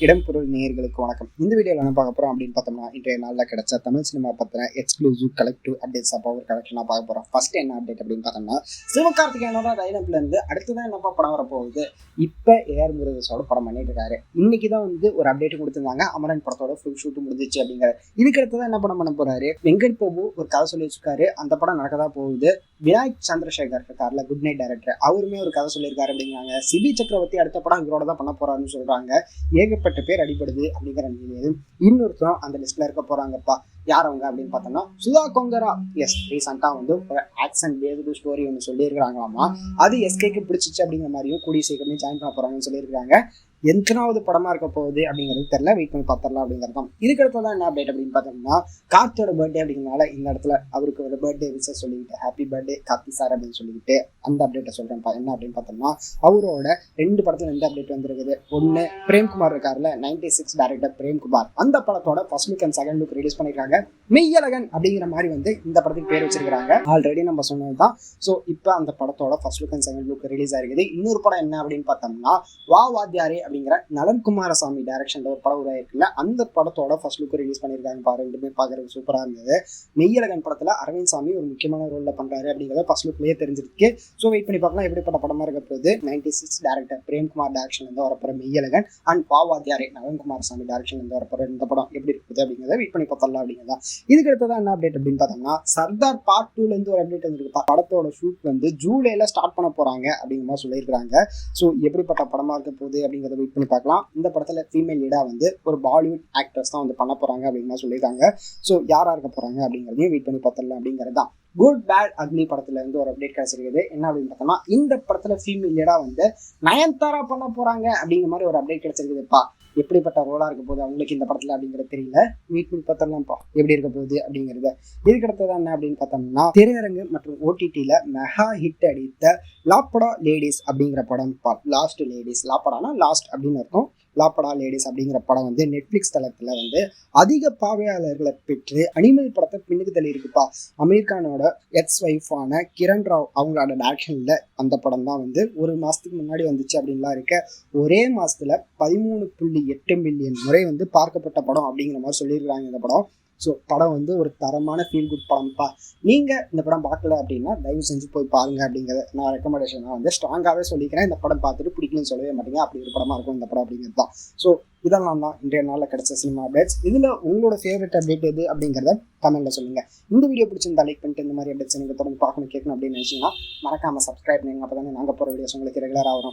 இடம்பொருள் நேயர்களுக்கு வணக்கம். இந்த வீடியோவில் என்ன பார்க்க போகிறோம் அப்படின்னு பார்த்தோம்னா, இன்றைய நாளில் கிடைச்ச தமிழ் சினிமா பற்றின எக்ஸ்க்ளூசிவ் கலெக்டிவ் அப்டேட்ஸ் அப்போ ஒரு கலெக்ஷனாக பார்க்க போகிறோம். ஃபர்ஸ்ட் என்ன அப்டேட் அப்படின்னு பார்த்தோம்னா, சிவகார்த்திகேயனோட லைனப்லேருந்து அடுத்து தான் என்னப்பா படம் வரப்போகுது. இப்போ ஏஆர் முருகேசோட படம் பண்ணிட்டு இருக்காரு. இன்னைக்கு தான் ஒரு அப்டேட் கொடுத்துருந்தாங்க. அமரன் படத்தோட ஃபுல் ஷூட் முடிஞ்சிச்சு அப்படிங்கிற. இதுக்கு அடுத்து தான் என்ன படம் பண்ண போறாரு. வெங்கட் பிரபு ஒரு கதை சொல்லி வச்சிருக்காரு. அந்த படம் நடக்கதா போகுது. விநாயக் சந்திரசேகர் இருக்கார்ல, குட் நைட் டைரக்டர், அவருமே ஒரு கதை சொல்லியிருக்காரு அப்படிங்கிறாங்க. சிபி சக்கரவர்த்தி அடுத்த படம் இவரோட தான் பண்ண போறாருன்னு சொல்றாங்க. ஏகப்பட்ட பேர் அடிபடுது அப்படிங்கிற நிலையில் இன்னொருத்தரும் அந்த லிஸ்ட்ல இருக்க போறாங்கப்பா. யார் அவங்க அப்படின்னு பார்த்தோம்னா சுதா கொங்கரா. எஸ், ரீசெண்டா ஒரு ஆக்ஷன் பேஸ்டு ஸ்டோரி ஒன்று சொல்லியிருக்கிறாங்களாமா. அது எஸ்கேக்கு பிடிச்சிச்சு அப்படிங்கிற மாதிரியும் கூடிய சீக்கிரமே ஜாயின் பண்ண போறாங்கன்னு சொல்லியிருக்காங்க. எத்தனாவது படமா இருக்க போகுது அப்படிங்கிறது தெரியல, வெயிட் பண்ணி பார்த்துடலாம் அப்படிங்கிறது தான். இதுக்கு அடுத்ததான் என்ன அப்டேட் அப்படின்னு பார்த்தோம்னா, கார்த்தியோட பர்த்டே அப்படிங்கிறனால இந்த இடத்துல அவருக்கு ஒரு பர்த்டே விஷயம் சொல்லிக்கிட்டு ஹாப்பி பர்த்டே கார்த்தி சார் அப்படின்னு சொல்லிக்கிட்டு அந்த அப்டேட்டை சொல்றேன்ப்பா. என்ன அப்படின்னு பார்த்தோம்னா, அவரோட 2 படத்துல எந்த அப்டேட் வந்திருக்குது. ஒன்று, பிரேம்குமார் இருக்காருல, 96 டைரக்டர் பிரேம்குமார், அந்த படத்தோட first look and second look release பண்ணிருக்காங்க. மெய்யழகன் அப்படிங்கிற மாதிரி இந்த படத்துக்கு பேர் வச்சிருக்காங்க. ஆல்ரெடி நம்ம சொன்னதுதான். ஸோ இப்போ அந்த படத்தோட first look and second look release ஆயிருக்குது. இன்னொரு படம் என்ன அப்படின்னு பார்த்தோம்னா, வா வாத்தியாரே அப்படிங்கிற நலன் குமாரசாமி டைரக்ஷன்ல ஒரு படம் உருவாயிருக்குல்ல, அந்த படத்தோட ஃபர்ஸ்ட் லுக் ரிலீஸ் பண்ணியிருக்காங்க. ரெண்டுமே பார்க்கறதுக்கு சூப்பரா இருந்தது. மெய்யழகன் படத்துல அரவிந்த் சாமி ஒரு முக்கியமான ரோல்ல பண்றாரு அப்படிங்கிறத ஃபர்ஸ்ட் லுக்லயே தெரிஞ்சிருக்கு. ஸோ வெயிட் பண்ணி பார்க்கலாம் எப்படிப்பட்ட படமா இருக்க போகுது. 96 டைரக்டர் பிரேம்குமார் டைரக்ஷன்ல இருந்து வரப்போற மெய்யழகன் அண்ட் வா வாத்தியாரே நலன் குமாரசாமி டைரக்ஷன்ல இருந்து வரப்போற இந்த படம் எப்படி இருக்குது அப்படிங்கிறத வெயிட் பண்ணி பார்த்தலாம் அப்படிங்கிறதா. இதுக்கு அடுத்ததான் என்ன அப்டேட் அப்படின்னு பார்த்தோம்னா, சர்தார் பார்ட் 2ல இருந்து ஒரு அப்டேட் வந்திருக்கு. படத்தோட ஷூட் ஜூலைல ஸ்டார்ட் பண்ண போறாங்க அப்படிங்கிற மாதிரி சொல்லியிருக்காங்க. ஸோ எப்படிப்பட்ட படமா இருக்க போகுது அப்படிங்கிறத வெயிட் பண்ணி பார்க்கலாம். இந்த படத்துல ஃபீமேல் லீடா ஒரு பாலிவுட் ஆக்ட்ரஸ் தான் பண்ண போறாங்க அப்படின்னு சொல்லியிருக்காங்க. ஸோ யாரா இருக்க போறாங்க அப்படிங்கிறதையும் வெயிட் பண்ணி பார்த்தலாம் அப்படிங்கிறது தான். குட் பேட் அக்னி படத்துல இருந்து ஒரு அப்டேட் கிடைச்சிருக்குது. என்ன அப்படின்னு பார்த்தோம்னா, இந்த படத்துல ஃபீமேல் லீடா நயன்தாரா பண்ண போறாங்க அப்படிங்கிற மாதிரி ஒரு அப்டேட் கிடைச்சிருக்குதுப்பா. எப்படிப்பட்ட ரோலா இருக்க போகுது அவங்களுக்கு இந்த படத்துல அப்படிங்கிறது தெரியல, வெயிட் பண்ணி பார்த்தலாம்ப்பா எப்படி இருக்க போகுது அப்படிங்கிறத. இதுக்கு அடுத்ததான் என்ன அப்படின்னு பார்த்தோம்னா, திரையரங்கு மற்றும் ஓடிடியில மெகா ஹிட் அடித்த லாப்படா லேடிஸ் அப்படிங்கிற படம். லாஸ்ட் லேடிஸ், லாப்படானா லாஸ்ட் அப்படின்னு அர்த்தம். லாப்படா லேடிஸ் அப்படிங்கிற படம் நெட்ஃபிளிக்ஸ் தளத்துல அதிக பார்வையாளர்களை பெற்று அனிமல் படத்தை பின்னுக்கு தள்ளி இருக்குப்பா. அமீர் கானோட எக்ஸ் ஒய்ஃபான கிரண் ராவ் அவங்களோட டைரக்ஷன்ல அந்த படம் தான் ஒரு மாசத்துக்கு முன்னாடி வந்துச்சு அப்படின்லாம் இருக்க. ஒரே மாசத்துல 13.8 மில்லியன் முறை பார்க்கப்பட்ட படம் அப்படிங்கிற மாதிரி சொல்லியிருக்காங்க இந்த படம். ஸோ படம் ஒரு தரமான ஃபீல் குட் படம்ப்பா. நீங்கள் இந்த படம் பார்க்கல அப்படின்னா தயவு செஞ்சு போய் பாருங்க அப்படிங்கிறத நான் ரெக்கமெண்டேஷனாக ஸ்ட்ராங்காகவே சொல்லிக்கிறேன். இந்த படம் பார்த்துட்டு பிடிக்கணும்னு சொல்லவே மாட்டீங்க, அப்படி ஒரு படமாக இருக்கும் இந்த படம் அப்படிங்கிறது தான். ஸோ இதெல்லாம் தான் இன்றைய நாளில் கிடைச்ச சினிமா அப்டேட்ஸ். இதில் உங்களோட ஃபேவரட் அப்டேட் எது அப்படிங்கிறத கமெண்ட்டில் சொல்லுங்கள். இந்த வீடியோ பிடிச்சிருந்தா லைக் பண்ணிட்டு இந்த மாதிரி அப்டேட்ஸ் நீங்கள் தொடர்ந்து பார்க்கணும் கேட்கணும் அப்படின்னு நினச்சிங்கன்னா மறக்காமல் சப்ஸ்கிரைப் பண்ணுங்க. அப்போ தானே நாங்கள் போகிற வீடியோஸ் உங்களுக்கு ரெகுலராக வரும்.